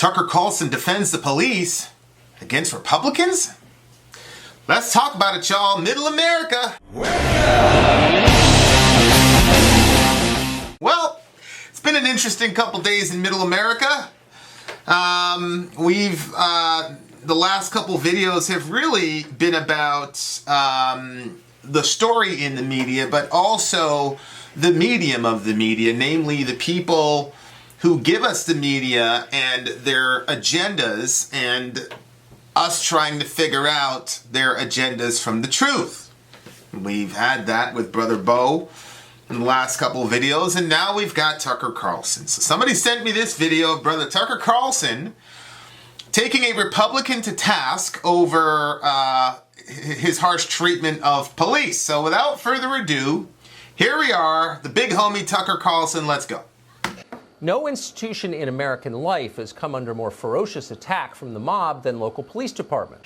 Tucker Carlson defends the police against Republicans? Let's talk about it, y'all. Middle America. Well, it's been an interesting couple days in Middle America. The last couple videos have really been about the story in the media, but also the medium of the media, namely the people who give us the media and their agendas, and us trying to figure out their agendas from the truth. We've had that with Brother Bo in the last couple of videos, and now we've got Tucker Carlson. So somebody sent me this video of Brother Tucker Carlson taking a Republican to task over his harsh treatment of police. So without further ado, here we are, the big homie Tucker Carlson. Let's go. No institution in American life has come under more ferocious attack from the mob than local police department.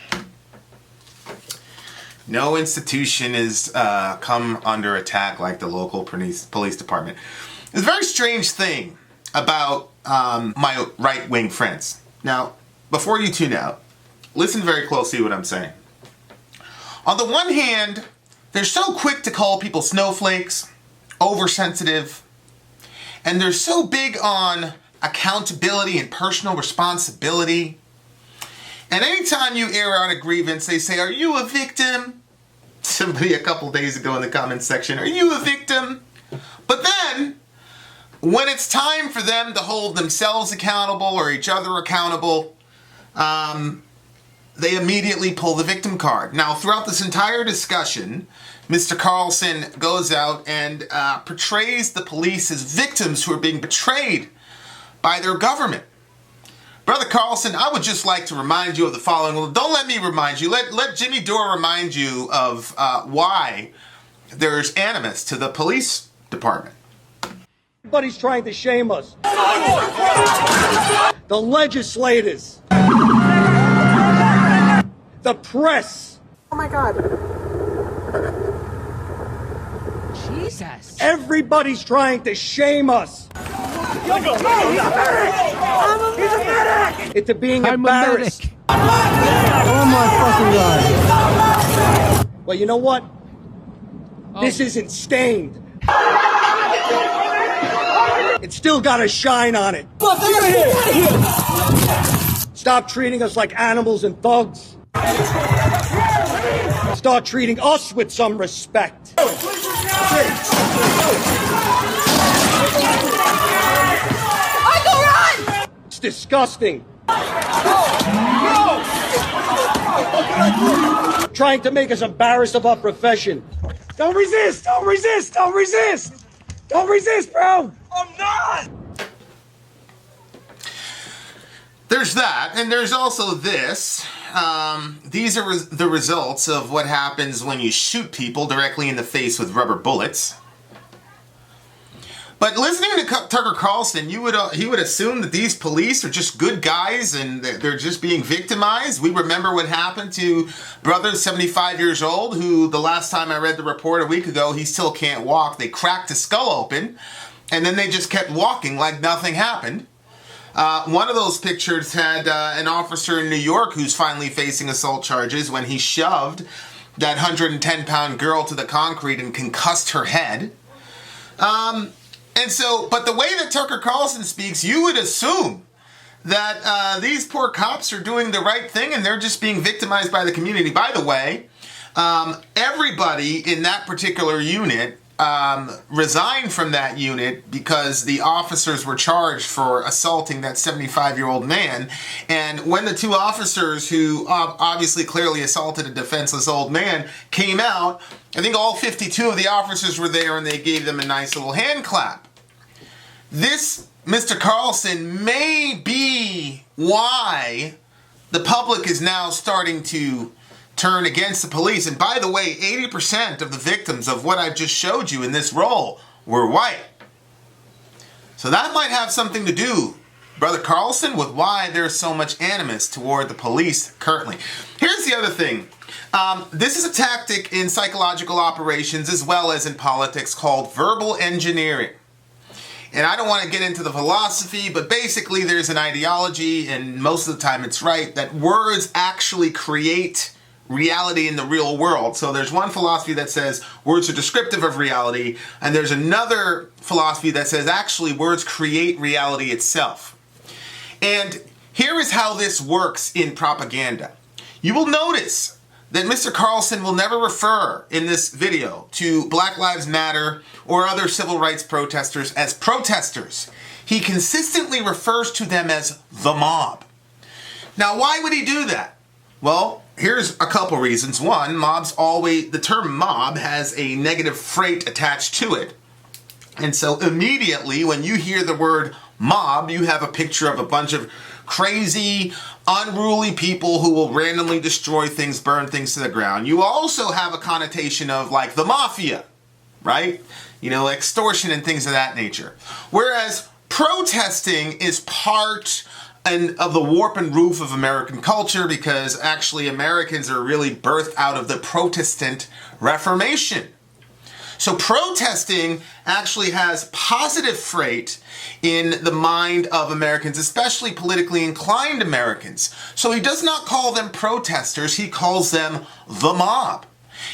No institution has come under attack like the local police department. It's a very strange thing about my right-wing friends. Now, before you tune out, listen very closely to what I'm saying. On the one hand, they're so quick to call people snowflakes, oversensitive, and they're so big on accountability and personal responsibility. And anytime you air out a grievance, they say, "Are you a victim?" Somebody a couple days ago in the comments section, "Are you a victim?" But then, when it's time for them to hold themselves accountable or each other accountable, they immediately pull the victim card. Now, throughout this entire discussion, Mr. Carlson goes out and portrays the police as victims who are being betrayed by their government. Brother Carlson, I would just like to remind you of the following. Well, don't let me remind you. Let Jimmy Dore remind you of why there's animus to the police department. Everybody's trying to shame us. The legislators. The press. Oh my God. Jesus. Everybody's trying to shame us. I'm a medic. Into being embarrassed. Oh my fucking God. Well, you know what? This isn't stained. It's still got a shine on it. Stop treating us like animals and thugs. Start treating us with some respect. It's disgusting. Trying to make us embarrassed of our profession. Don't resist! Don't resist! Don't resist! Don't resist, bro! I'm not! There's that, and there's also this. These are the results of what happens when you shoot people directly in the face with rubber bullets. But listening to Tucker Carlson, he would assume that these police are just good guys and they're just being victimized. We remember what happened to brother 75 years old who, the last time I read the report a week ago, he still can't walk. They cracked his skull open and then they just kept walking like nothing happened. One of those pictures had an officer in New York who's finally facing assault charges when he shoved that 110-pound girl to the concrete and concussed her head. But the way that Tucker Carlson speaks, you would assume that these poor cops are doing the right thing and they're just being victimized by the community. By the way, everybody in that particular unit resigned from that unit because the officers were charged for assaulting that 75-year-old man. And when the two officers who obviously clearly assaulted a defenseless old man came out, I think all 52 of the officers were there and they gave them a nice little hand clap. This, Mr. Carlson, may be why the public is now starting to turn against the police. And by the way, 80% of the victims of what I've just showed you in this role were white. So that might have something to do, Brother Carlson, with why there's so much animus toward the police currently. Here's the other thing. This is a tactic in psychological operations as well as in politics called verbal engineering. And I don't want to get into the philosophy, but basically there's an ideology, and most of the time it's right, that words actually create reality in the real world. So there's one philosophy that says words are descriptive of reality, and there's another philosophy that says actually words create reality itself. And here is how this works in propaganda. You will notice that Mr. Carlson will never refer in this video to Black Lives Matter or other civil rights protesters as protesters. He consistently refers to them as the mob. Now, why would he do that? Well, here's a couple reasons. One, the term mob has a negative freight attached to it. And so immediately when you hear the word mob, you have a picture of a bunch of crazy, unruly people who will randomly destroy things, burn things to the ground. You also have a connotation of like the mafia, right? You know, extortion and things of that nature. Whereas protesting is part of the warp and woof of American culture, because actually Americans are really birthed out of the Protestant Reformation. So protesting actually has positive freight in the mind of Americans, especially politically inclined Americans. So he does not call them protesters, he calls them the mob.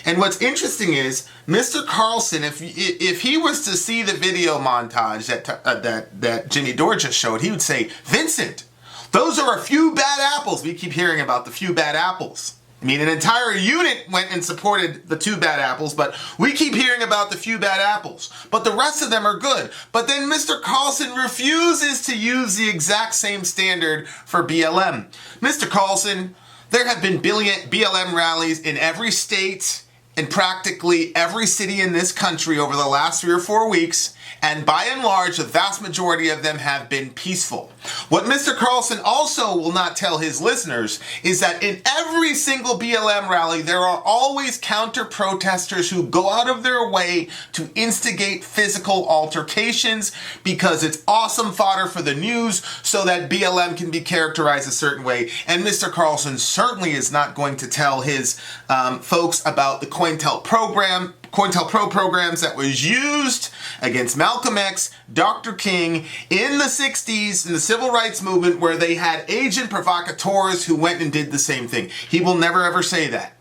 And what's interesting is Mr. Carlson, if he was to see the video montage that Jimmy Dore just showed, he would say, Vincent, those are a few bad apples. We keep hearing about the few bad apples. I mean, an entire unit went and supported the 2 bad apples, but we keep hearing about the few bad apples. But the rest of them are good. But then Mr. Carlson refuses to use the exact same standard for BLM. Mr. Carlson, there have been BLM rallies in every state and practically every city in this country over the last 3 or 4 weeks, and by and large, the vast majority of them have been peaceful. What Mr. Carlson also will not tell his listeners is that in every single BLM rally, there are always counter-protesters who go out of their way to instigate physical altercations because it's awesome fodder for the news so that BLM can be characterized a certain way. And Mr. Carlson certainly is not going to tell his folks about the COINTELPRO programs that was used against Malcolm X, Dr. King in the 60s in the civil rights movement, where they had agent provocateurs who went and did the same thing. He will never ever say that.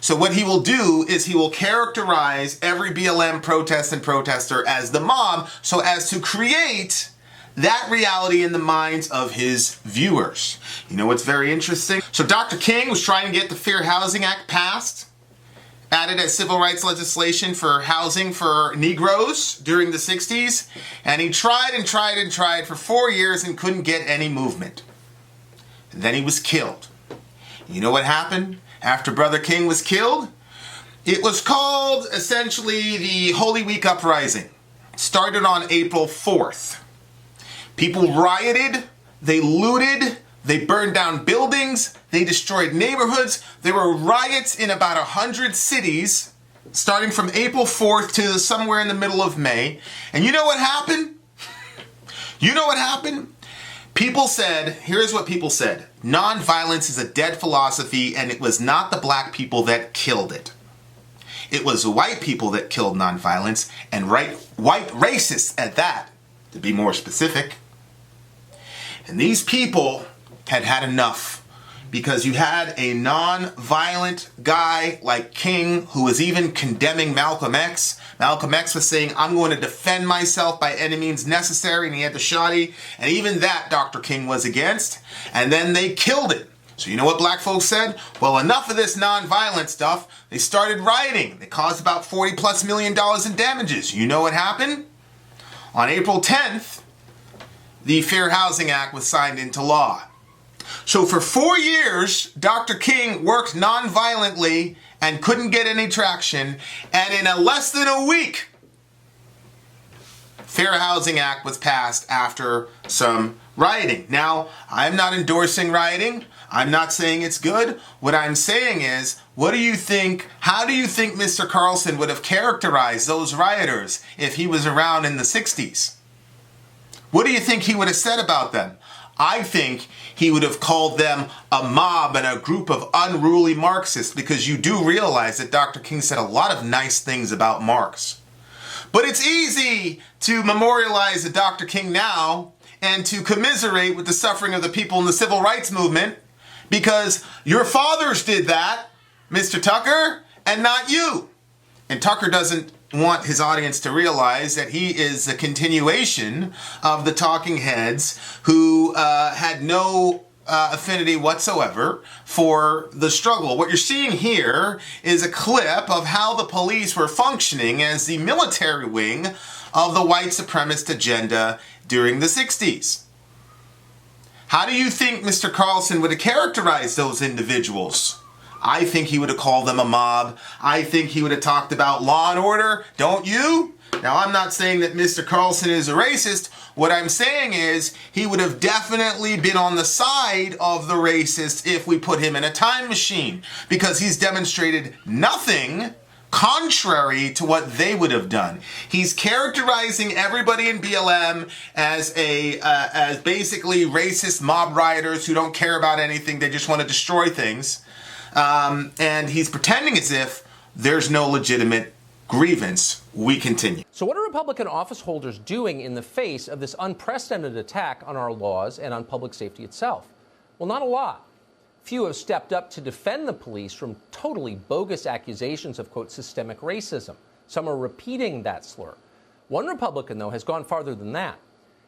So what he will do is he will characterize every BLM protest and protester as the mob so as to create that reality in the minds of his viewers. You know what's very interesting? So Dr. King was trying to get the Fair Housing Act passed, added as civil rights legislation for housing for Negroes during the 60s, and he tried and tried and tried for 4 years and couldn't get any movement. And then he was killed. You know what happened after Brother King was killed? It was called essentially the Holy Week Uprising. It started on April 4th. People rioted, they looted, they burned down buildings, they destroyed neighborhoods. There were riots in about 100 cities, starting from April 4th to somewhere in the middle of May. And you know what happened? You know what happened? People said, here's what people said: nonviolence is a dead philosophy, and it was not the black people that killed it. It was the white people that killed nonviolence, and white racists at that, to be more specific. And these people had had enough, because you had a non-violent guy like King who was even condemning Malcolm X. Malcolm X was saying, I'm going to defend myself by any means necessary, and he had the shotty, and even that Dr. King was against, and then they killed it. So you know what black folks said? Well, enough of this non-violent stuff. They started rioting. They caused about $40+ million in damages. You know what happened? On April 10th, the Fair Housing Act was signed into law. So for 4 years, Dr. King worked non-violently and couldn't get any traction, and in less than a week, Fair Housing Act was passed after some rioting. Now, I'm not endorsing rioting. I'm not saying it's good. What I'm saying is, how do you think Mr. Carlson would have characterized those rioters if he was around in the 60s? What do you think he would have said about them? I think he would have called them a mob and a group of unruly Marxists, because you do realize that Dr. King said a lot of nice things about Marx. But it's easy to memorialize a Dr. King now and to commiserate with the suffering of the people in the civil rights movement because your fathers did that, Mr. Tucker, and not you. And Tucker doesn't want his audience to realize that he is a continuation of the talking heads who had no affinity whatsoever for the struggle. What you're seeing here is a clip of how the police were functioning as the military wing of the white supremacist agenda during the 60s. How do you think Mr. Carlson would have characterized those individuals? I think he would have called them a mob. I think he would have talked about law and order. Don't you? Now, I'm not saying that Mr. Carlson is a racist. What I'm saying is he would have definitely been on the side of the racists if we put him in a time machine, because he's demonstrated nothing contrary to what they would have done. He's characterizing everybody in BLM as as basically racist mob rioters who don't care about anything. They just want to destroy things. And he's pretending as if there's no legitimate grievance. We continue. So what are Republican office holders doing in the face of this unprecedented attack on our laws and on public safety itself? Well, not a lot. Few have stepped up to defend the police from totally bogus accusations of, quote, systemic racism. Some are repeating that slur. One Republican, though, has gone farther than that.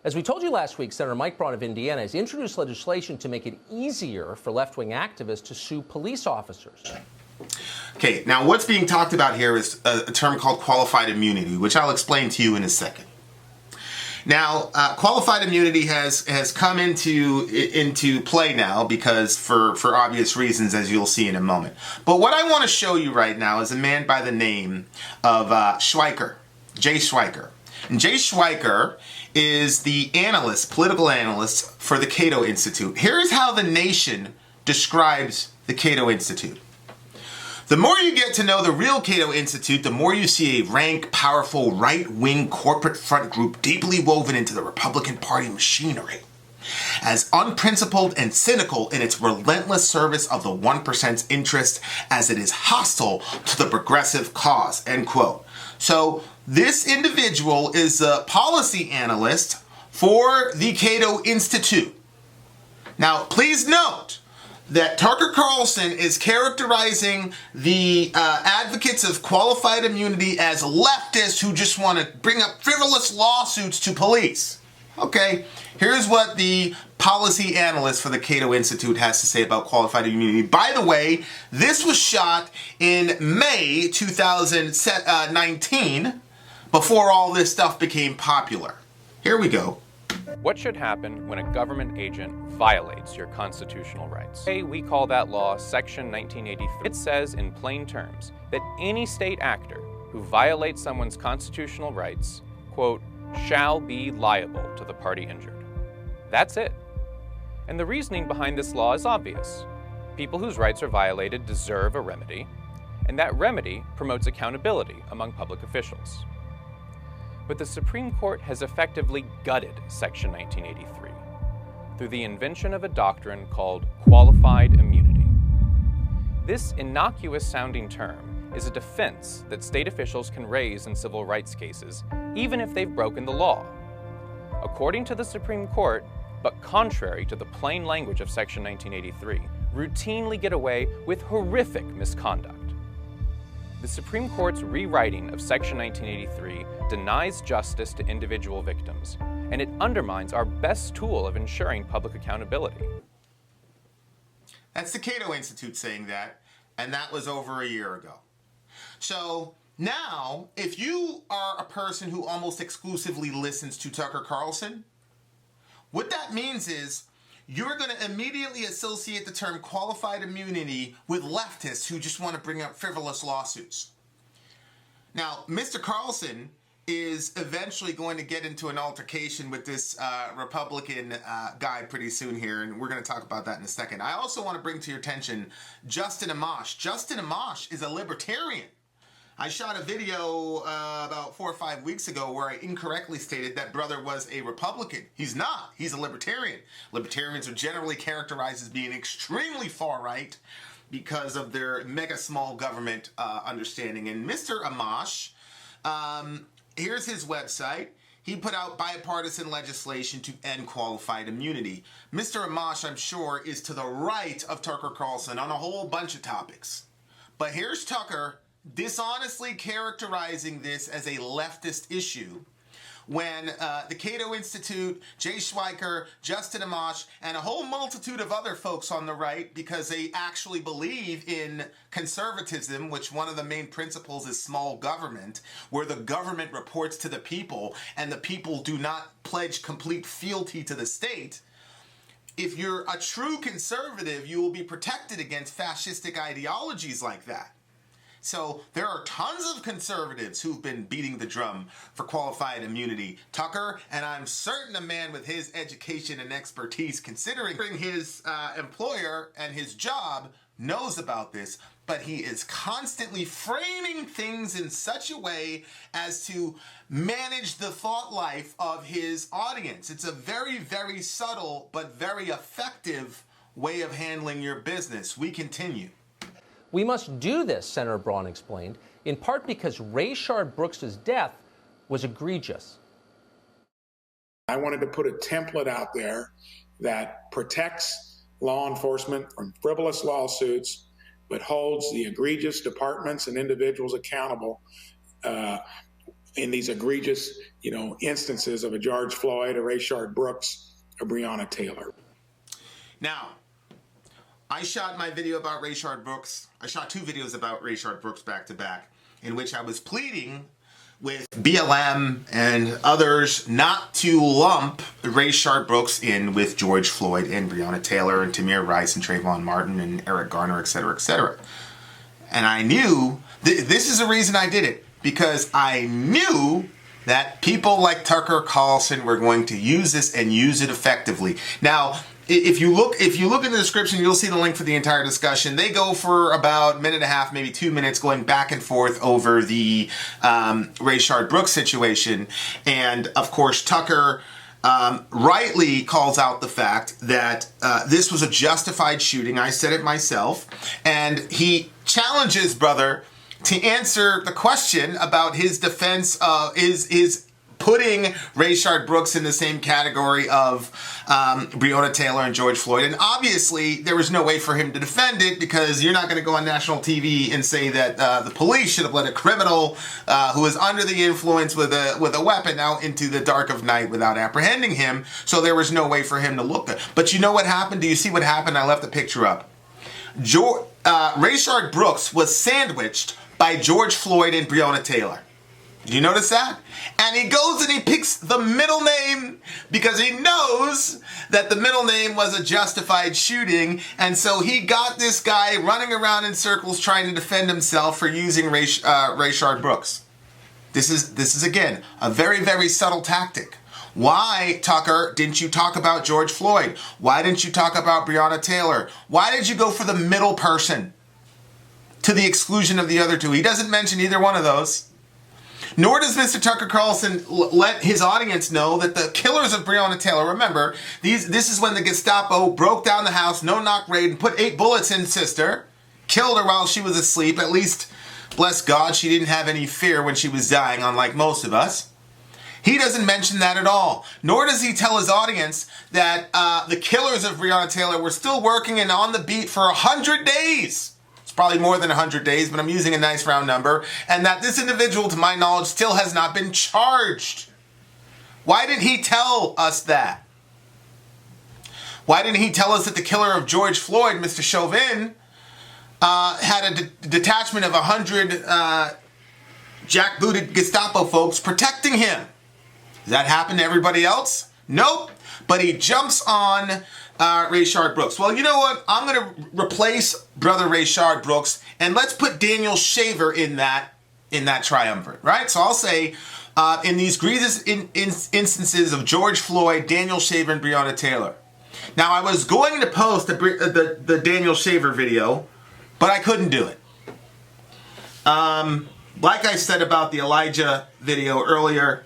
As we told you last week, Senator Mike Braun of Indiana has introduced legislation to make it easier for left-wing activists to sue police officers. Okay, now what's being talked about here is a term called qualified immunity, which I'll explain to you in a second. Now, qualified immunity has come into play now because for obvious reasons, as you'll see in a moment. But what I want to show you right now is a man by the name of Schweiker, Jay Schweiker. And Jay Schweiker is the political analyst for the Cato Institute. Here's how the Nation describes the Cato Institute. The more you get to know the real Cato Institute, the more you see a rank, powerful, right-wing corporate front group deeply woven into the Republican Party machinery. As unprincipled and cynical in its relentless service of the 1%'s interest as it is hostile to the progressive cause, end quote. So this individual is a policy analyst for the Cato Institute. Now, please note that Tucker Carlson is characterizing the advocates of qualified immunity as leftists who just want to bring up frivolous lawsuits to police. Okay, here's what the policy analyst for the Cato Institute has to say about qualified immunity. By the way, this was shot in May 2019, before all this stuff became popular. Here we go. What should happen when a government agent violates your constitutional rights? Today, we call that law Section 1983. It says in plain terms that any state actor who violates someone's constitutional rights, quote, shall be liable to the party injured. That's it. And the reasoning behind this law is obvious. People whose rights are violated deserve a remedy, and that remedy promotes accountability among public officials. But the Supreme Court has effectively gutted Section 1983 through the invention of a doctrine called qualified immunity. This innocuous-sounding term is a defense that state officials can raise in civil rights cases, even if they've broken the law. According to the Supreme Court, but contrary to the plain language of Section 1983, routinely get away with horrific misconduct. The Supreme Court's rewriting of Section 1983 denies justice to individual victims, and it undermines our best tool of ensuring public accountability. That's the Cato Institute saying that, and that was over a year ago. So now, if you are a person who almost exclusively listens to Tucker Carlson, what that means is you're going to immediately associate the term qualified immunity with leftists who just want to bring up frivolous lawsuits. Now, Mr. Carlson is eventually going to get into an altercation with this Republican guy pretty soon here, and we're going to talk about that in a second. I also want to bring to your attention Justin Amash. Justin Amash is a libertarian. I shot a video about 4 or 5 weeks ago where I incorrectly stated that brother was a Republican. He's not. He's a libertarian. Libertarians are generally characterized as being extremely far right because of their mega small government understanding. And Mr. Amash here's his website. He put out bipartisan legislation to end qualified immunity. Mr. Amash, I'm sure, is to the right of Tucker Carlson on a whole bunch of topics. But here's Tucker dishonestly characterizing this as a leftist issue when the Cato Institute, Jay Schweiker, Justin Amash, and a whole multitude of other folks on the right, because they actually believe in conservatism, which one of the main principles is small government, where the government reports to the people and the people do not pledge complete fealty to the state. If you're a true conservative, you will be protected against fascistic ideologies like that. So there are tons of conservatives who've been beating the drum for qualified immunity. Tucker, and I'm certain a man with his education and expertise, considering his employer and his job, knows about this, but he is constantly framing things in such a way as to manage the thought life of his audience. It's a very, very subtle but very effective way of handling your business. We continue. We must do this, Senator Braun explained, in part because Rayshard Brooks' death was egregious. I wanted to put a template out there that protects law enforcement from frivolous lawsuits, but holds the egregious departments and individuals accountable in these egregious, instances of a George Floyd, a Rayshard Brooks, a Breonna Taylor. Now, I shot my video about Rayshard Brooks. I shot 2 videos about Rayshard Brooks back to back, in which I was pleading with BLM and others not to lump Rayshard Brooks in with George Floyd and Breonna Taylor and Tamir Rice and Trayvon Martin and Eric Garner, et cetera, et cetera. And I knew, this is the reason I did it, because I knew that people like Tucker Carlson were going to use this and use it effectively. Now, if you look in the description, you'll see the link for the entire discussion. They go for about a minute and a half, maybe 2 minutes, going back and forth over the Rayshard Brooks situation. And of course, Tucker rightly calls out the fact that this was a justified shooting. I said it myself. And he challenges brother to answer the question about his defense of his putting Rayshard Brooks in the same category of Breonna Taylor and George Floyd. And obviously, there was no way for him to defend it, because you're not going to go on national TV and say that the police should have let a criminal who is under the influence with a weapon out into the dark of night without apprehending him. So there was no way for him to look good. But you know what happened? Do you see what happened? I left the picture up. Rayshard Brooks was sandwiched by George Floyd and Breonna Taylor. Did you notice that? And he goes and he picks the middle name because he knows that the middle name was a justified shooting. And so he got this guy running around in circles trying to defend himself for using Rayshard Brooks. This is again, a very, very subtle tactic. Why, Tucker, didn't you talk about George Floyd? Why didn't you talk about Breonna Taylor? Why did you go for the middle person to the exclusion of the other two? He doesn't mention either one of those. Nor does Mr. Tucker Carlson let his audience know that the killers of Breonna Taylor, remember, this is when the Gestapo broke down the house, no-knock raid, and put 8 bullets in sister, killed her while she was asleep. At least, bless God, she didn't have any fear when she was dying, unlike most of us. He doesn't mention that at all. Nor does he tell his audience that the killers of Breonna Taylor were still working and on the beat for 100 days. Probably more than 100 days, but I'm using a nice round number, and that this individual, to my knowledge, still has not been charged. Why didn't he tell us that? Why didn't he tell us that the killer of George Floyd, Mr. Chauvin, had a detachment of 100 jackbooted Gestapo folks protecting him? Does that happen to everybody else? Nope. But he jumps on Rayshard Brooks. Well, you know what? I'm going to replace brother Rayshard Brooks, and let's put Daniel Shaver in that triumvirate, right? So I'll say, in these grievous instances of George Floyd, Daniel Shaver, and Breonna Taylor. Now, I was going to post the Daniel Shaver video, but I couldn't do it. Like I said about the Elijah video earlier,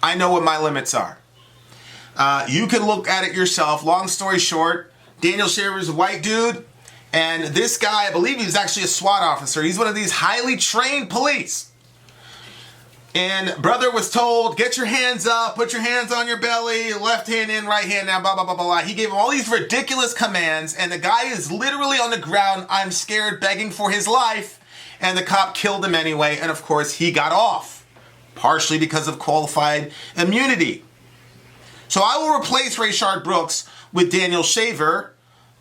I know what my limits are. You can look at it yourself. Long story short, Daniel Shaver is a white dude, and this guy, I believe he was actually a SWAT officer. He's one of these highly trained police. And brother was told, get your hands up, put your hands on your belly, left hand in, right hand down, blah, blah, blah, blah, blah. He gave him all these ridiculous commands, and the guy is literally on the ground, I'm scared, begging for his life, and the cop killed him anyway, and of course he got off, partially because of qualified immunity. So I will replace Rayshard Brooks with Daniel Shaver,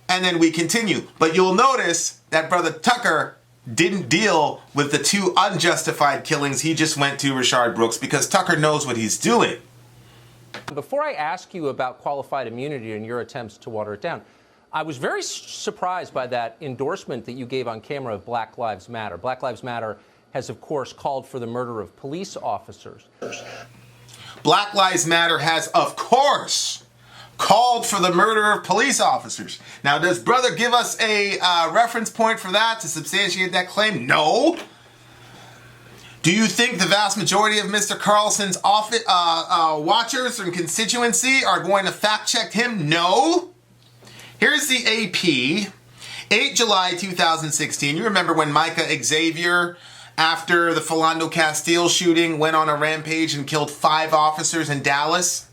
and then we continue. But you'll notice that Brother Tucker didn't deal with the two unjustified killings. He just went to Rayshard Brooks because Tucker knows what he's doing. Before I ask you about qualified immunity and your attempts to water it down, I was very surprised by that endorsement that you gave on camera of Black Lives Matter. Black Lives Matter has, of course, called for the murder of police officers. Black Lives Matter has, of course, called for the murder of police officers. Now, does brother give us a reference point for that to substantiate that claim? No. Do you think the vast majority of Mr. Carlson's watchers and constituency are going to fact check him? No. Here's the AP, 8 July 2016. You remember when Micah Xavier, after the Philando Castile shooting, went on a rampage and killed 5 officers in Dallas?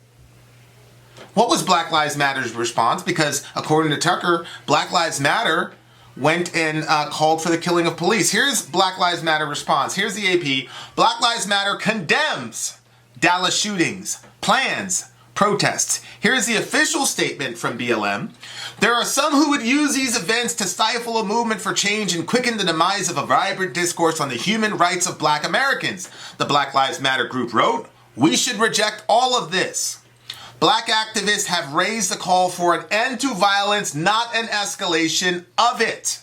What was Black Lives Matter's response? Because according to Tucker, Black Lives Matter went and called for the killing of police. Here's Black Lives Matter response. Here's the AP. Black Lives Matter condemns Dallas shootings, plans, protests. Here's the official statement from BLM. There are some who would use these events to stifle a movement for change and quicken the demise of a vibrant discourse on the human rights of Black Americans. The Black Lives Matter group wrote, "We should reject all of this. Black activists have raised the call for an end to violence, not an escalation of it.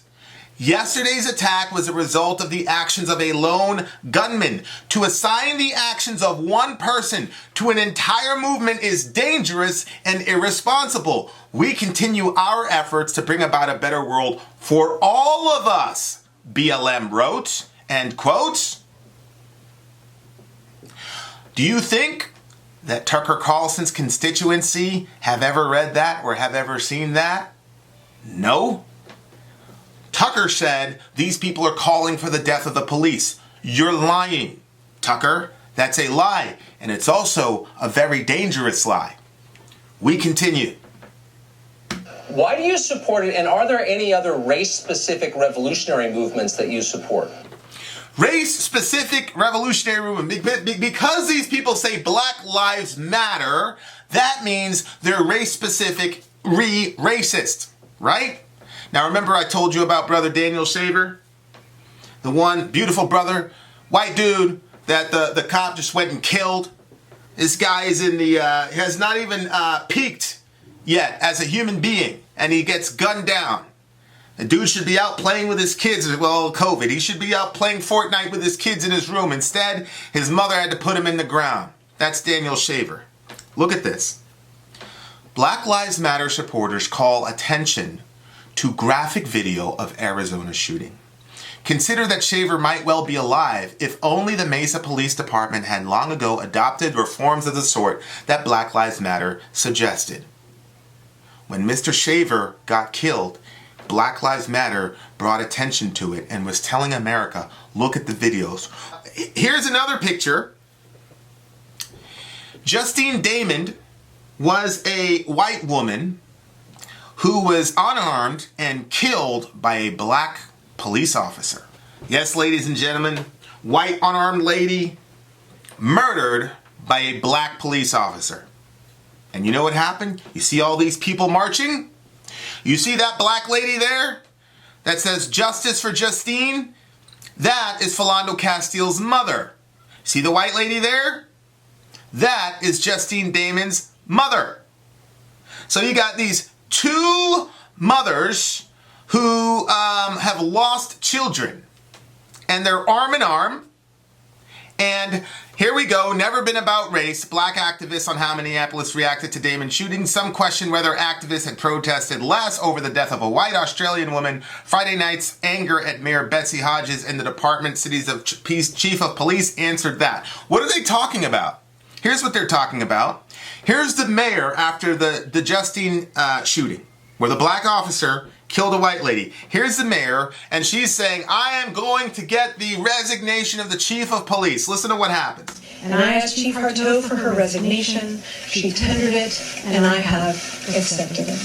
Yesterday's attack was a result of the actions of a lone gunman. To assign the actions of one person to an entire movement is dangerous and irresponsible. We continue our efforts to bring about a better world for all of us," BLM wrote, end quote. Do you think that Tucker Carlson's constituency have ever read that or have ever seen that? No. Tucker said these people are calling for the death of the police. You're lying, Tucker. That's a lie, and it's also a very dangerous lie. We continue. Why do you support it, and are there any other race-specific revolutionary movements that you support? Race-specific revolutionary movement. Because these people say Black Lives Matter, that means they're race-specific, racist, right? Now remember I told you about Brother Daniel Shaver? The one beautiful brother, white dude that the cop just went and killed. This guy is in the, has not even peaked yet as a human being, and he gets gunned down. The dude should be out playing with his kids. Well, COVID. He should be out playing Fortnite with his kids in his room. Instead, his mother had to put him in the ground. That's Daniel Shaver. Look at this. Black Lives Matter supporters call attention to graphic video of Arizona shooting. Consider that Shaver might well be alive if only the Mesa Police Department had long ago adopted reforms of the sort that Black Lives Matter suggested. When Mr. Shaver got killed, Black Lives Matter brought attention to it and was telling America, look at the videos. Here's another picture. Justine Damond was a white woman who was unarmed and killed by a black police officer. Yes, ladies and gentlemen, white unarmed lady murdered by a black police officer. And you know what happened? You see all these people marching? You see that black lady there that says justice for Justine? That is Philando Castile's mother. See the white lady there? That is Justine Damond's mother. So you got these two mothers who have lost children, and they're arm in arm. And here we go, never been about race. Black activists on how Minneapolis reacted to Damond shooting. Some question whether activists had protested less over the death of a white Australian woman. Friday night's anger at Mayor Betsy Hodges and the Department Cities of Chief of Police answered that. What are they talking about? Here's what they're talking about. Here's the mayor after the Justine shooting, where the black officer killed a white lady. Here's the mayor, and she's saying, I am going to get the resignation of the chief of police. Listen to what happens. And I asked Chief Harteau for her resignation. She tendered it, and I have accepted it.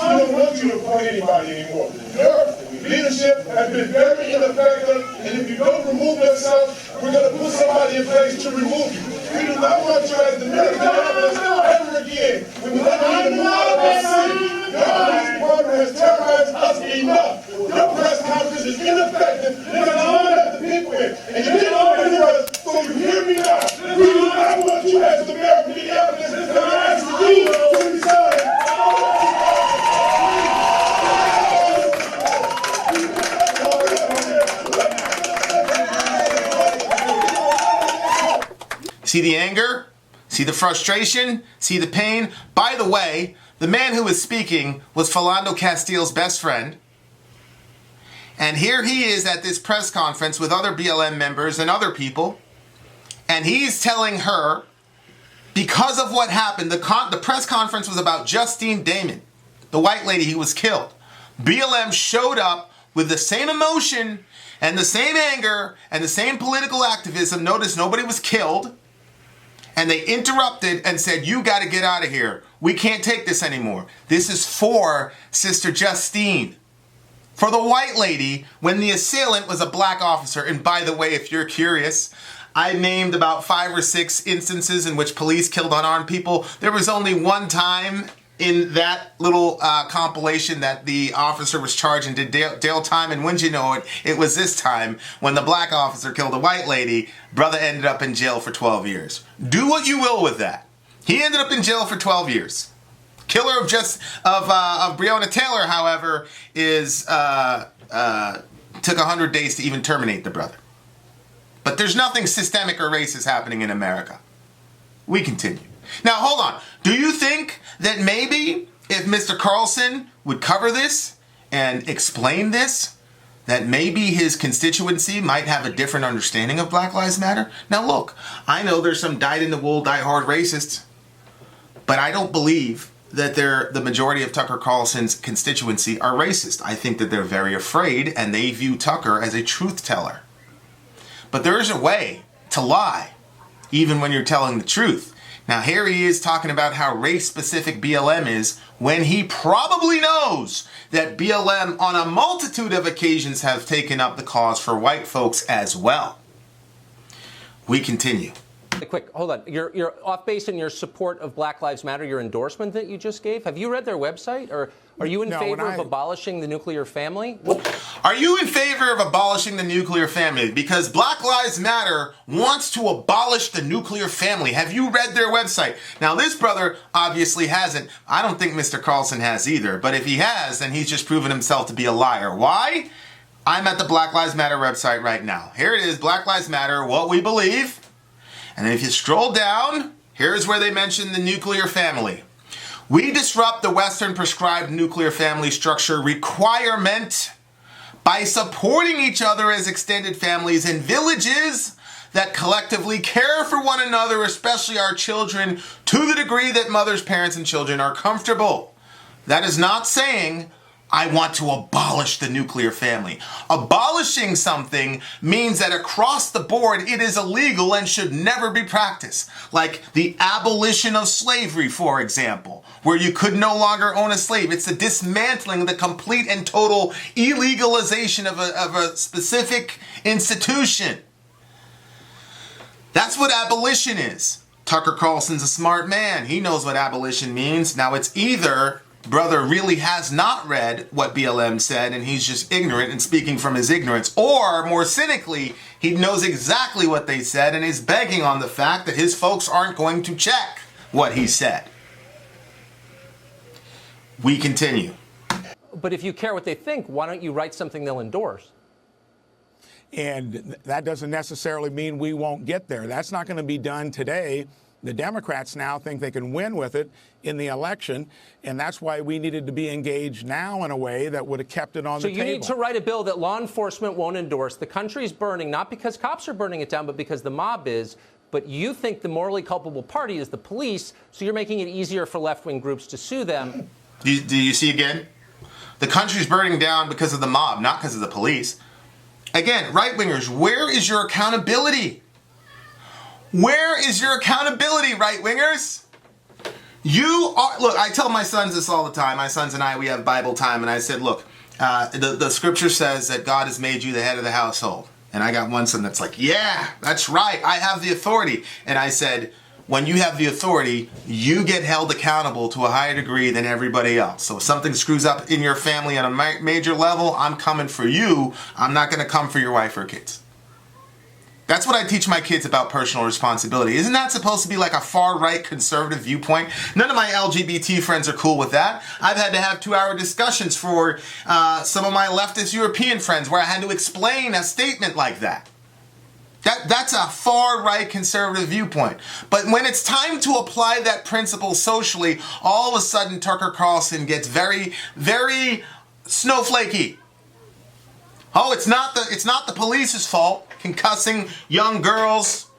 I don't want you to appoint anybody anymore. Your leadership has been very ineffective, and if you don't remove yourself, we're going to put somebody in place to remove you. We do not want you as the mayor of Minneapolis ever again. We will never even move out of our city. Your police department has terrorized us enough. Your press conference is ineffective because you don't let the people in. And you didn't want to hear us, so you hear me now. We do not want you as the mayor of Minneapolis, and I ask you to resign. See the anger? See the frustration? See the pain? By the way, the man who was speaking was Philando Castile's best friend. And here he is at this press conference with other BLM members and other people. And he's telling her, because of what happened, the press conference was about Justine Damon, the white lady who was killed. BLM showed up with the same emotion and the same anger and the same political activism. Notice nobody was killed. And they interrupted and said, you got to get out of here. We can't take this anymore. This is for Sister Justine. For the white lady, when the assailant was a black officer. And by the way, if you're curious, I named about 5 or 6 instances in which police killed unarmed people. There was only one time in that little compilation that the officer was charged and did jail time, and wouldn't you know it, it was this time when the black officer killed a white lady. Brother ended up in jail for 12 years. Do what you will with that. He ended up in jail for 12 years. Killer of Breonna Taylor, however, took 100 days to even terminate the brother. But there's nothing systemic or racist happening in America. We continue. Now, hold on. Do you think that maybe if Mr. Carlson would cover this and explain this, that maybe his constituency might have a different understanding of Black Lives Matter? Now, look, I know there's some dyed-in-the-wool, die-hard racists, but I don't believe that the majority of Tucker Carlson's constituency are racist. I think that they're very afraid, and they view Tucker as a truth teller. But there is a way to lie, even when you're telling the truth. Now, here he is talking about how race-specific BLM is when he probably knows that BLM on a multitude of occasions have taken up the cause for white folks as well. We continue. Quick, hold on. You're off base in your support of Black Lives Matter, your endorsement that you just gave. Have you read their website? Or are you in favor of abolishing the nuclear family? Are you in favor of abolishing the nuclear family? Because Black Lives Matter wants to abolish the nuclear family. Have you read their website? Now, this brother obviously hasn't. I don't think Mr. Carlson has either. But if he has, then he's just proven himself to be a liar. Why? I'm at the Black Lives Matter website right now. Here it is, Black Lives Matter, what we believe. And then if you scroll down, here's where they mention the nuclear family. We disrupt the Western prescribed nuclear family structure requirement by supporting each other as extended families in villages that collectively care for one another, especially our children, to the degree that mothers, parents, and children are comfortable. That is not saying I want to abolish the nuclear family. Abolishing something means that across the board it is illegal and should never be practiced. Like the abolition of slavery, for example, where you could no longer own a slave. It's the dismantling, the complete and total illegalization of a specific institution. That's what abolition is. Tucker Carlson's a smart man. He knows what abolition means. Now it's either brother really has not read what BLM said and he's just ignorant and speaking from his ignorance, or more cynically, he knows exactly what they said and is begging on the fact that his folks aren't going to check what he said. We continue. But if you care what they think, why don't you write something they'll endorse? And that doesn't necessarily mean we won't get there. That's not going to be done today. The Democrats now think they can win with it in the election, and that's why we needed to be engaged now in a way that would have kept it on the table. So you need to write a bill that law enforcement won't endorse. The country's burning, not because cops are burning it down, but because the mob is. But you think the morally culpable party is the police, so you're making it easier for left-wing groups to sue them. Do you see again? The country's burning down because of the mob, not because of the police. Again, right-wingers, where is your accountability? Where is your accountability, right-wingers? You are, look, I tell my sons this all the time. My sons and I, we have Bible time, and I said, look, the scripture says that God has made you the head of the household. And I got one son that's like, yeah, that's right, I have the authority. And I said, when you have the authority, you get held accountable to a higher degree than everybody else. So if something screws up in your family on a major level, I'm coming for you. I'm not going to come for your wife or kids. That's what I teach my kids about personal responsibility. Isn't that supposed to be like a far-right conservative viewpoint? None of my LGBT friends are cool with that. I've had to have 2-hour discussions for some of my leftist European friends where I had to explain a statement like that. That's a far-right conservative viewpoint. But when it's time to apply that principle socially, all of a sudden Tucker Carlson gets very, very snowflakey. Oh, it's not the police's fault. Concussing young girls,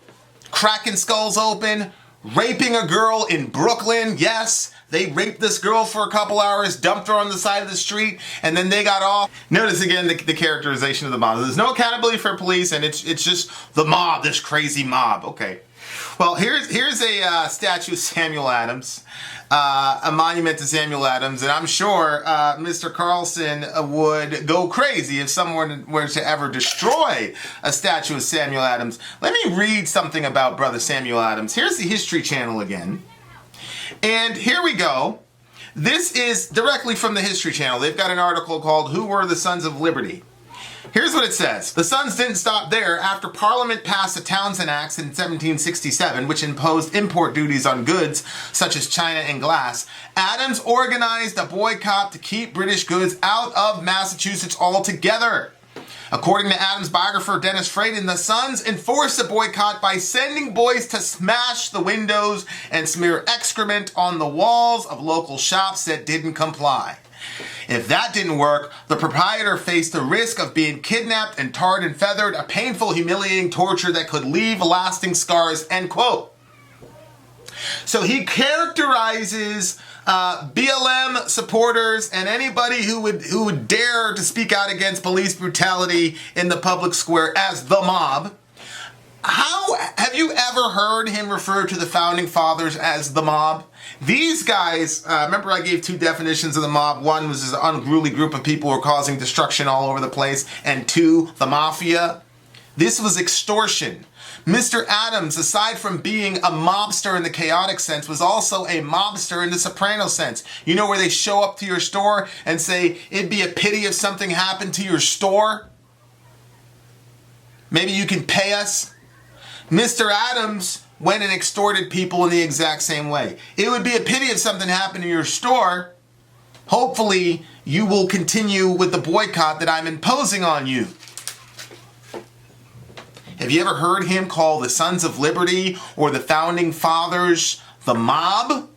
cracking skulls open, raping a girl in Brooklyn. Yes, they raped this girl for a couple hours, dumped her on the side of the street, and then they got off. Notice again the characterization of the mob. There's no accountability for police, and it's just the mob, this crazy mob. Okay. Well, here's a statue of Samuel Adams, a monument to Samuel Adams, and I'm sure Mr. Carlson would go crazy if someone were to ever destroy a statue of Samuel Adams. Let me read something about Brother Samuel Adams. Here's the History Channel again, and here we go. This is directly from the History Channel. They've got an article called "Who Were the Sons of Liberty?" Here's what it says. The Sons didn't stop there. After Parliament passed the Townshend Acts in 1767, which imposed import duties on goods such as china and glass, Adams organized a boycott to keep British goods out of Massachusetts altogether. According to Adams' biographer Dennis Frayden, the Sons enforced the boycott by sending boys to smash the windows and smear excrement on the walls of local shops that didn't comply. If that didn't work, the proprietor faced the risk of being kidnapped and tarred and feathered, a painful, humiliating torture that could leave lasting scars, end quote. So he characterizes BLM supporters and anybody who would dare to speak out against police brutality in the public square as the mob. How have you ever heard him refer to the founding fathers as the mob? These guys, remember I gave 2 definitions of the mob. One was this unruly group of people who were causing destruction all over the place. And 2, the mafia. This was extortion. Mr. Adams, aside from being a mobster in the chaotic sense, was also a mobster in the soprano sense. You know, where they show up to your store and say, it'd be a pity if something happened to your store. Maybe you can pay us. Mr. Adams went and extorted people in the exact same way. It would be a pity if something happened to your store. Hopefully, you will continue with the boycott that I'm imposing on you. Have you ever heard him call the Sons of Liberty or the Founding Fathers the mob?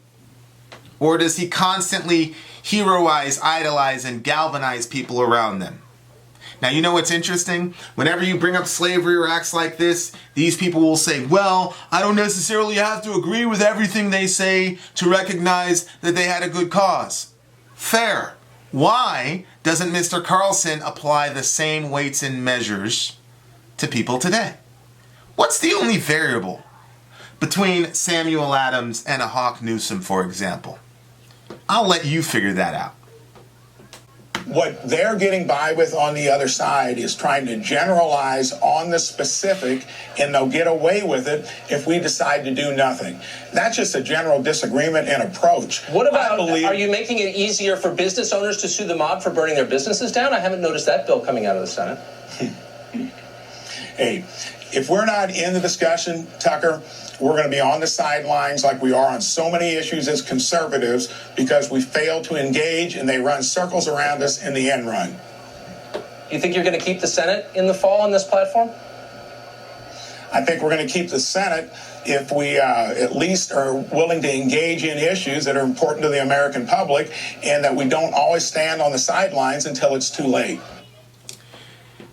Or does he constantly heroize, idolize, and galvanize people around them? Now, you know what's interesting? Whenever you bring up slavery or acts like this, these people will say, well, I don't necessarily have to agree with everything they say to recognize that they had a good cause. Fair. Why doesn't Mr. Carlson apply the same weights and measures to people today? What's the only variable between Samuel Adams and a Hawk Newsom, for example? I'll let you figure that out. What they're getting by with on the other side is trying to generalize on the specific, and they'll get away with it if we decide to do nothing. That's just a general disagreement in approach. What about, are you making it easier for business owners to sue the mob for burning their businesses down? I haven't noticed that bill coming out of the Senate. Hey, if we're not in the discussion, Tucker, we're going to be on the sidelines like we are on so many issues as conservatives because we fail to engage and they run circles around us in the end run. You think you're going to keep the Senate in the fall on this platform? I think we're going to keep the Senate if we at least are willing to engage in issues that are important to the American public and that we don't always stand on the sidelines until it's too late.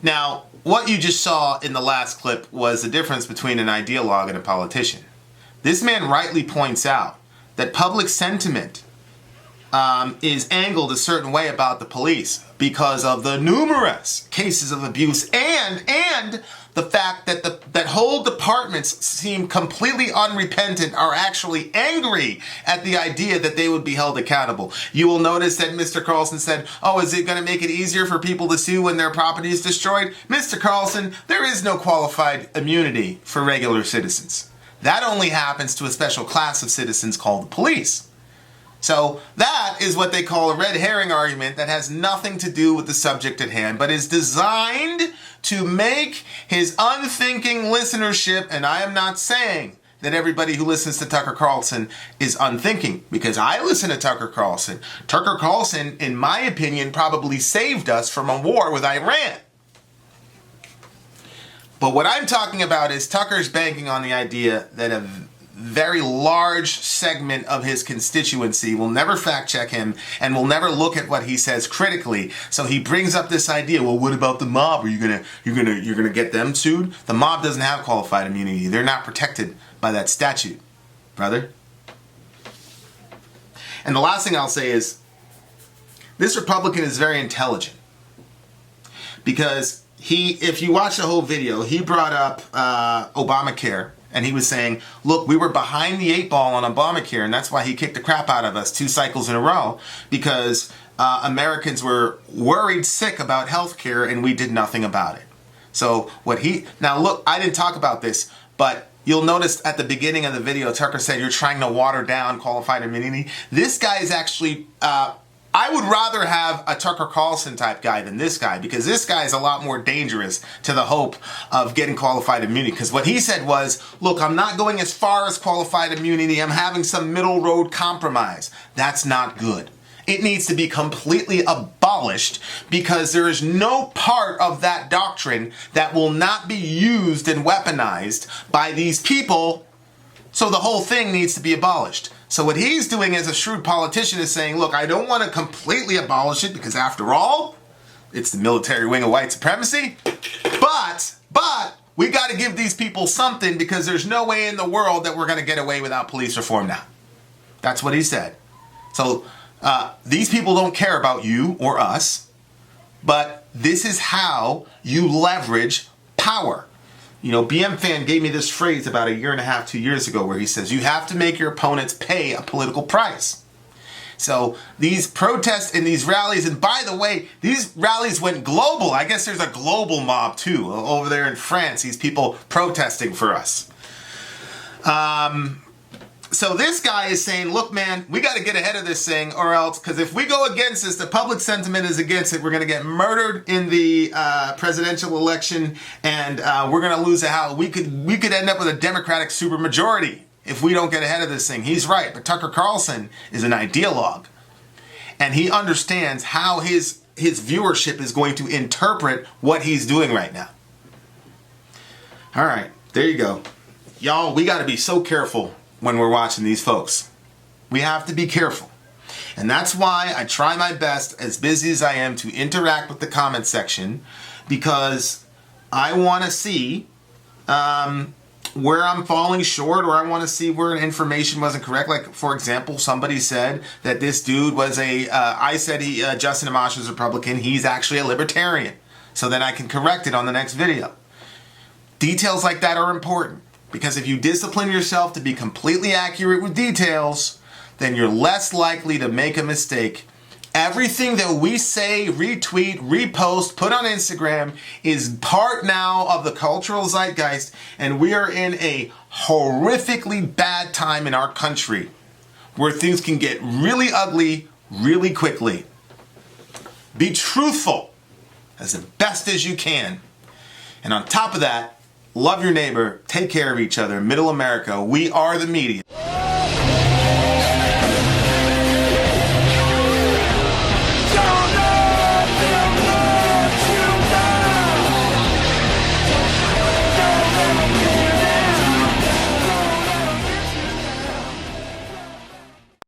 Now, what you just saw in the last clip was the difference between an ideologue and a politician. This man rightly points out that public sentiment is angled a certain way about the police. because of the numerous cases of abuse and the fact that that whole departments seem completely unrepentant, are actually angry at the idea that they would be held accountable. You will notice that Mr. Carlson said, oh, is it going to make it easier for people to sue when their property is destroyed? Mr. Carlson, there is no qualified immunity for regular citizens. That only happens to a special class of citizens called the police. So that is what they call a red herring argument that has nothing to do with the subject at hand, but is designed to make his unthinking listenership, and I am not saying that everybody who listens to Tucker Carlson is unthinking, because I listen to Tucker Carlson. Tucker Carlson, in my opinion, probably saved us from a war with Iran. But what I'm talking about is Tucker's banking on the idea that a very large segment of his constituency will never fact check him and will never look at what he says critically. So he brings up this idea, well, what about the mob? Are you're gonna get them sued? The mob doesn't have qualified immunity. They're not protected by that statute, brother. And the last thing I'll say is, this Republican is very intelligent, because if you watch the whole video, he brought up Obamacare. And he was saying, look, we were behind the 8 ball on Obamacare, and that's why he kicked the crap out of us 2 cycles in a row, because Americans were worried sick about health care, and we did nothing about it. So now look, I didn't talk about this, but you'll notice at the beginning of the video, Tucker said you're trying to water down qualified immunity. This guy is actually, I would rather have a Tucker Carlson type guy than this guy, because this guy is a lot more dangerous to the hope of getting qualified immunity. Because what he said was, look, I'm not going as far as qualified immunity. I'm having some middle road compromise. That's not good. It needs to be completely abolished, because there is no part of that doctrine that will not be used and weaponized by these people. So the whole thing needs to be abolished. So what he's doing as a shrewd politician is saying, look, I don't want to completely abolish it, because after all, it's the military wing of white supremacy. But we got to give these people something, because there's no way in the world that we're going to get away without police reform now. That's what he said. So these people don't care about you or us, but this is how you leverage power. You know, BM Fan gave me this phrase about 1.5 years, 2 years ago, where he says, you have to make your opponents pay a political price. So these protests and these rallies, and by the way, these rallies went global. I guess there's a global mob too, over there in France, these people protesting for us. So this guy is saying, look, man, we got to get ahead of this thing, or else, because if we go against this, the public sentiment is against it. We're going to get murdered in the presidential election, and we're going to lose a house. We could end up with a Democratic supermajority if we don't get ahead of this thing. He's right, but Tucker Carlson is an ideologue, and he understands how his viewership is going to interpret what he's doing right now. All right, there you go. Y'all, we got to be so careful when we're watching these folks. We have to be careful. And that's why I try my best, as busy as I am, to interact with the comment section, because I want to see where I'm falling short, or I want to see where information wasn't correct. Like, for example, somebody said that this dude was I said Justin Amash was a Republican. He's actually a libertarian. So then I can correct it on the next video. Details like that are important, because if you discipline yourself to be completely accurate with details, then you're less likely to make a mistake. Everything that we say, retweet, repost, put on Instagram is part now of the cultural zeitgeist, and we are in a horrifically bad time in our country where things can get really ugly really quickly. Be truthful as the best as you can. And on top of that, love your neighbor, take care of each other. Middle America, we are the media.